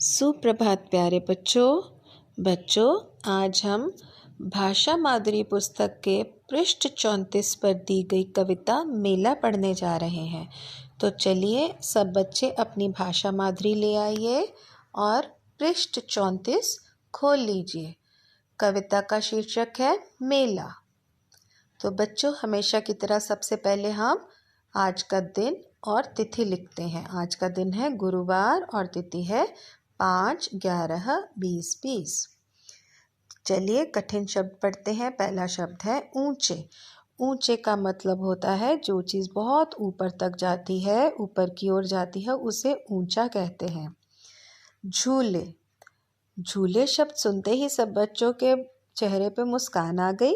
सुप्रभात प्यारे बच्चों आज हम भाषा माधुरी पुस्तक के पृष्ठ 34 पर दी गई कविता मेला पढ़ने जा रहे हैं। तो चलिए सब बच्चे अपनी भाषा माधुरी ले आइए और पृष्ठ 34 खोल लीजिए। कविता का शीर्षक है मेला। तो बच्चों हमेशा की तरह सबसे पहले हम आज का दिन और तिथि लिखते हैं। आज का दिन है गुरुवार और तिथि है 5/11/2020। चलिए कठिन शब्द पढ़ते हैं। पहला शब्द है ऊंचे। ऊंचे का मतलब होता है जो चीज़ बहुत ऊपर तक जाती है, ऊपर की ओर जाती है, उसे ऊंचा कहते हैं। झूले। झूले शब्द सुनते ही सब बच्चों के चेहरे पे मुस्कान आ गई।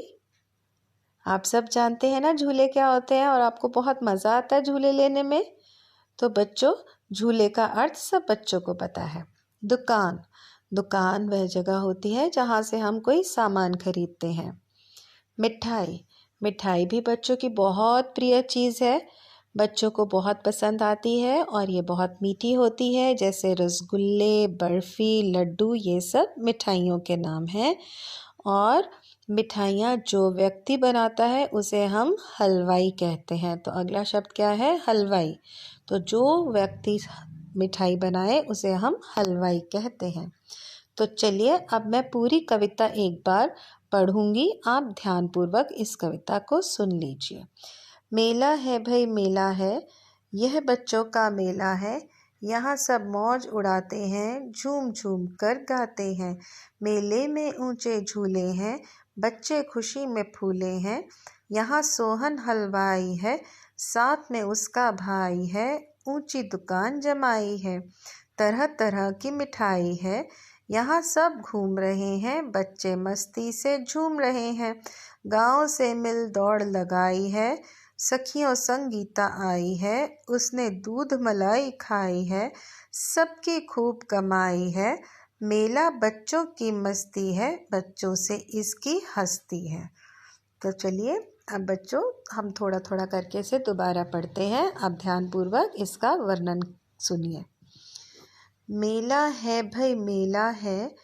आप सब जानते हैं ना झूले क्या होते हैं और आपको बहुत मज़ा आता है झूले लेने में। तो बच्चों झूले का अर्थ सब बच्चों को पता है। दुकान। दुकान वह जगह होती है जहाँ से हम कोई सामान खरीदते हैं। मिठाई। मिठाई भी बच्चों की बहुत प्रिय चीज़ है, बच्चों को बहुत पसंद आती है और ये बहुत मीठी होती है, जैसे रसगुल्ले, बर्फ़ी, लड्डू, ये सब मिठाइयों के नाम हैं। और मिठाइयाँ जो व्यक्ति बनाता है उसे हम हलवाई कहते हैं। तो अगला शब्द क्या है? हलवाई। तो जो व्यक्ति मिठाई बनाए उसे हम हलवाई कहते हैं। तो चलिए अब मैं पूरी कविता एक बार पढ़ूंगी, आप ध्यानपूर्वक इस कविता को सुन लीजिए। मेला है भाई मेला है, यह बच्चों का मेला है, यहाँ सब मौज उड़ाते हैं, झूम झूम कर गाते हैं। मेले में ऊंचे झूले हैं, बच्चे खुशी में फूले हैं। यहाँ सोहन हलवाई है, साथ में उसका भाई है, ऊंची दुकान जमाई है, तरह तरह की मिठाई है। यहाँ सब घूम रहे हैं, बच्चे मस्ती से झूम रहे हैं। गाँव से मिल दौड़ लगाई है, सखियों संगीता आई है, उसने दूध मलाई खाई है, सबकी खूब कमाई है। मेला बच्चों की मस्ती है, बच्चों से इसकी हस्ती है। तो चलिए अब बच्चों हम थोड़ा थोड़ा करके इसे दोबारा पढ़ते हैं। अब ध्यानपूर्वक इसका वर्णन सुनिए। मेला है भाई मेला है,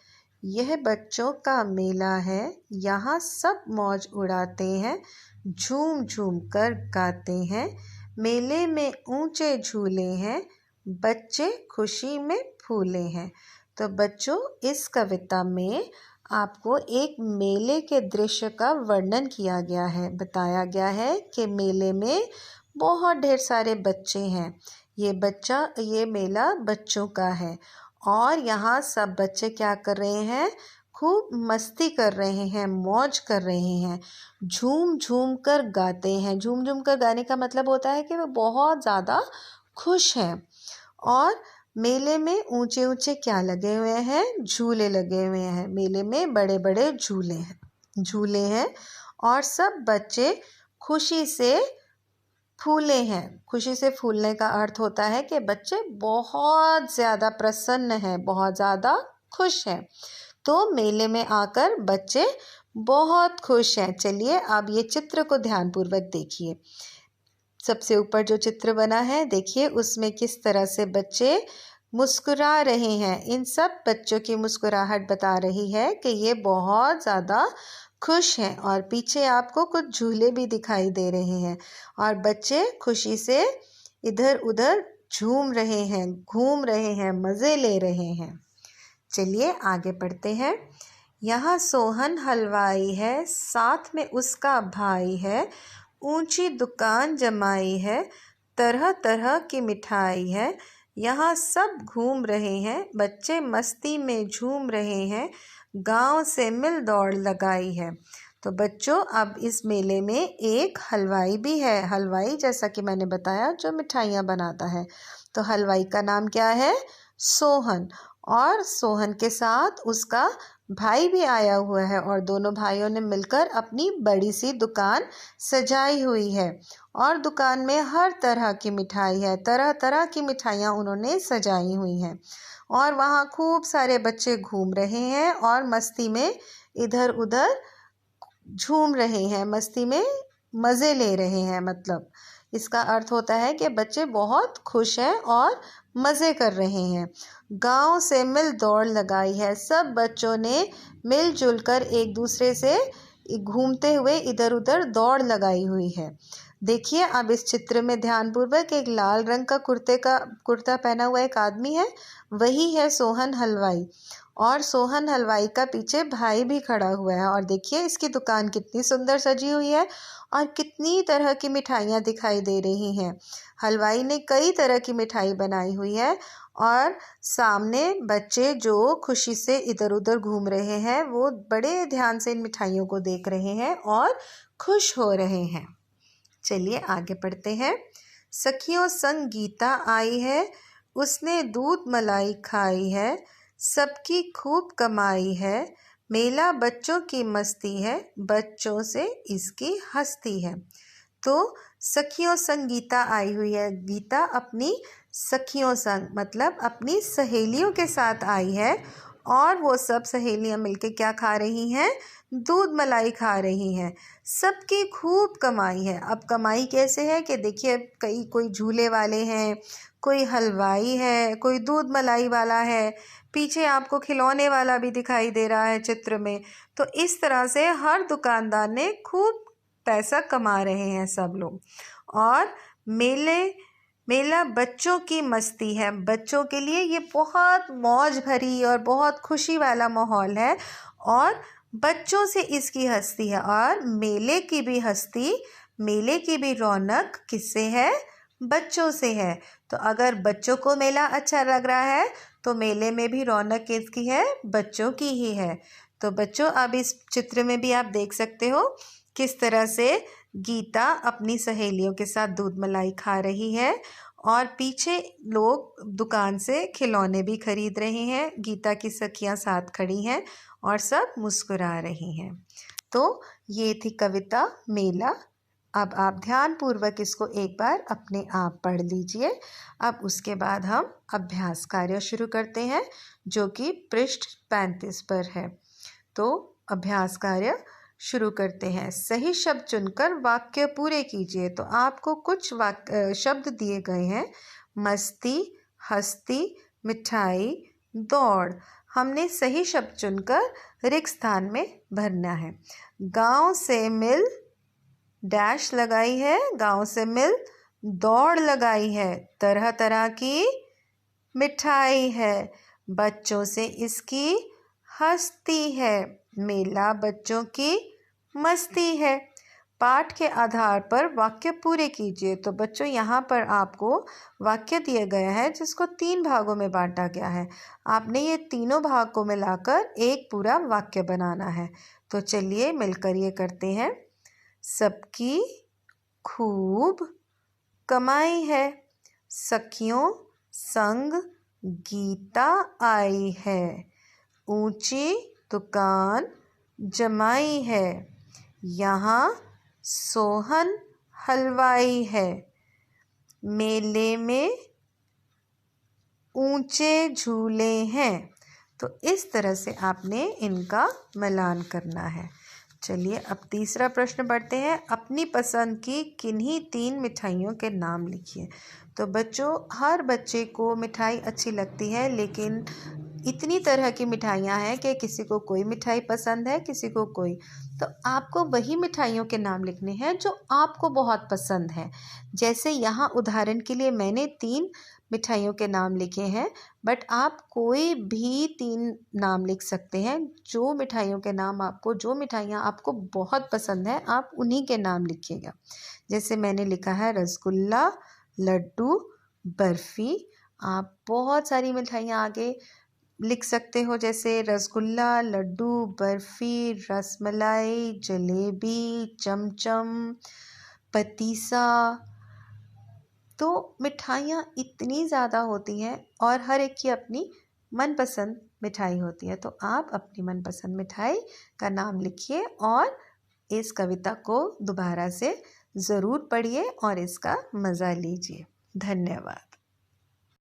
यह बच्चों का मेला है, यहाँ सब मौज उड़ाते हैं, झूम झूम कर गाते हैं। मेले में ऊंचे झूले हैं, बच्चे खुशी में फूले हैं। तो बच्चों इस कविता में आपको एक मेले के दृश्य का वर्णन किया गया है। बताया गया है कि मेले में बहुत ढेर सारे बच्चे हैं। ये मेला बच्चों का है और यहाँ सब बच्चे क्या कर रहे हैं? खूब मस्ती कर रहे हैं, मौज कर रहे हैं, झूम झूम कर गाते हैं। झूम झूम कर गाने का मतलब होता है कि वो बहुत ज़्यादा खुश हैं। और मेले में ऊंचे ऊंचे क्या लगे हुए हैं? झूले लगे हुए हैं। मेले में बड़े बड़े झूले हैं और सब बच्चे खुशी से फूले हैं। खुशी से फूलने का अर्थ होता है कि बच्चे बहुत ज़्यादा प्रसन्न हैं, बहुत ज़्यादा खुश हैं। तो मेले में आकर बच्चे बहुत खुश हैं। चलिए अब ये चित्र को ध्यानपूर्वक देखिए। सबसे ऊपर जो चित्र बना है देखिए उसमें किस तरह से बच्चे मुस्कुरा रहे हैं। इन सब बच्चों की मुस्कुराहट बता रही है कि ये बहुत ज़्यादा खुश हैं। और पीछे आपको कुछ झूले भी दिखाई दे रहे हैं और बच्चे खुशी से इधर उधर झूम रहे हैं, घूम रहे हैं, मज़े ले रहे हैं। चलिए आगे पढ़ते हैं। यहाँ सोहन हलवाई है, साथ में उसका भाई है, ऊंची दुकान जमाई है, तरह तरह की मिठाई है। यहाँ सब घूम रहे हैं, बच्चे मस्ती में झूम रहे हैं, गांव से मिल दौड़ लगाई है। तो बच्चों अब इस मेले में एक हलवाई भी है। हलवाई जैसा कि मैंने बताया जो मिठाइयाँ बनाता है। तो हलवाई का नाम क्या है? सोहन। और सोहन के साथ उसका भाई भी आया हुआ है और दोनों भाइयों ने मिलकर अपनी बड़ी सी दुकान सजाई हुई है। और दुकान में हर तरह की मिठाई है, तरह तरह की मिठाइयाँ उन्होंने सजाई हुई हैं। और वहाँ खूब सारे बच्चे घूम रहे हैं और मस्ती में इधर उधर झूम रहे हैं, मस्ती में मज़े ले रहे हैं। मतलब इसका अर्थ होता है कि बच्चे बहुत खुश हैं और मज़े कर रहे हैं। गांव से मिल दौड़ लगाई है, सब बच्चों ने मिलजुल कर एक दूसरे से घूमते हुए इधर उधर दौड़ लगाई हुई है। देखिए अब इस चित्र में ध्यानपूर्वक एक लाल रंग का कुर्ता पहना हुआ एक आदमी है, वही है सोहन हलवाई। और सोहन हलवाई का पीछे भाई भी खड़ा हुआ है। और देखिए इसकी दुकान कितनी सुंदर सजी हुई है और कितनी तरह की मिठाइयाँ दिखाई दे रही हैं। हलवाई ने कई तरह की मिठाई बनाई हुई है और सामने बच्चे जो खुशी से इधर उधर घूम रहे हैं वो बड़े ध्यान से इन मिठाइयों को देख रहे हैं और खुश हो रहे हैं। चलिए आगे पढ़ते हैं। सखियों संग गीता आई है, उसने दूध मलाई खाई है, सबकी खूब कमाई है, मेला बच्चों की मस्ती है, बच्चों से इसकी हस्ती है। तो सखियों संग गीता आई हुई है। गीता अपनी सखियों संग मतलब अपनी सहेलियों के साथ आई है और वो सब सहेलियां मिलके क्या खा रही हैं? दूध मलाई खा रही हैं। सबकी खूब कमाई है। अब कमाई कैसे है कि देखिए कोई झूले वाले हैं, कोई हलवाई है, कोई दूध मलाई वाला है, पीछे आपको खिलौने वाला भी दिखाई दे रहा है चित्र में। तो इस तरह से हर दुकानदार ने खूब पैसा कमा रहे हैं सब लोग। और मेला बच्चों की मस्ती है। बच्चों के लिए ये बहुत मौज भरी और बहुत खुशी वाला माहौल है और बच्चों से इसकी हस्ती है। और मेले की भी हस्ती, मेले की भी रौनक किससे है? बच्चों से है। तो अगर बच्चों को मेला अच्छा लग रहा है तो मेले में भी रौनक किसकी है? बच्चों की ही है। तो बच्चों अब इस चित्र में भी आप देख सकते हो किस तरह से गीता अपनी सहेलियों के साथ दूध मलाई खा रही है और पीछे लोग दुकान से खिलौने भी खरीद रहे हैं। गीता की सखियां साथ खड़ी हैं और सब मुस्कुरा रही हैं। तो ये थी कविता मेला। अब आप ध्यानपूर्वक इसको एक बार अपने आप पढ़ लीजिए। अब उसके बाद हम अभ्यास कार्य शुरू करते हैं जो कि पृष्ठ 35 पर है। तो अभ्यास कार्य शुरू करते हैं। सही शब्द चुनकर वाक्य पूरे कीजिए। तो आपको कुछ शब्द दिए गए हैं। मस्ती, हस्ती, मिठाई, दौड़। हमने सही शब्द चुनकर रिक्त स्थान में भरना है। गांव से मिल डैश लगाई है, गांव से मिल दौड़ लगाई है, तरह तरह की मिठाई है, बच्चों से इसकी हस्ती है, मेला बच्चों की मस्ती है। पाठ के आधार पर वाक्य पूरे कीजिए। तो बच्चों यहाँ पर आपको वाक्य दिया गया है जिसको 3 भागों में बांटा गया है। आपने ये तीनों भाग को मिलाकर एक पूरा वाक्य बनाना है। तो चलिए मिलकर ये करते हैं। सबकी खूब कमाई है, सखियों संग गीता आई है, ऊंची दुकान जमाई है, यहाँ सोहन हलवाई है, मेले में ऊंचे झूले हैं। तो इस तरह से आपने इनका मिलान करना है। चलिए अब तीसरा प्रश्न पढ़ते हैं। अपनी पसंद की किन्हीं 3 मिठाइयों के नाम लिखिए। तो बच्चों हर बच्चे को मिठाई अच्छी लगती है, लेकिन इतनी तरह की मिठाइयाँ हैं कि किसी को कोई मिठाई पसंद है, किसी को कोई। तो आपको वही मिठाइयों के नाम लिखने हैं जो आपको बहुत पसंद है। जैसे यहाँ उदाहरण के लिए मैंने 3 मिठाइयों के नाम लिखे हैं, बट आप कोई भी 3 नाम लिख सकते हैं। जो मिठाइयों के नाम आपको, जो मिठाइयाँ आपको बहुत पसंद है, आप उन्हीं के नाम लिखिएगा। जैसे मैंने लिखा है रसगुल्ला, लड्डू, बर्फ़ी। आप बहुत सारी मिठाइयाँ आगे लिख सकते हो, जैसे रसगुल्ला, लड्डू, बर्फ़ी, रसमलाई, जलेबी, चमचम, पतीसा। तो मिठाइयाँ इतनी ज़्यादा होती हैं और हर एक की अपनी मनपसंद मिठाई होती है। तो आप अपनी मनपसंद मिठाई का नाम लिखिए और इस कविता को दोबारा से ज़रूर पढ़िए और इसका मज़ा लीजिए। धन्यवाद।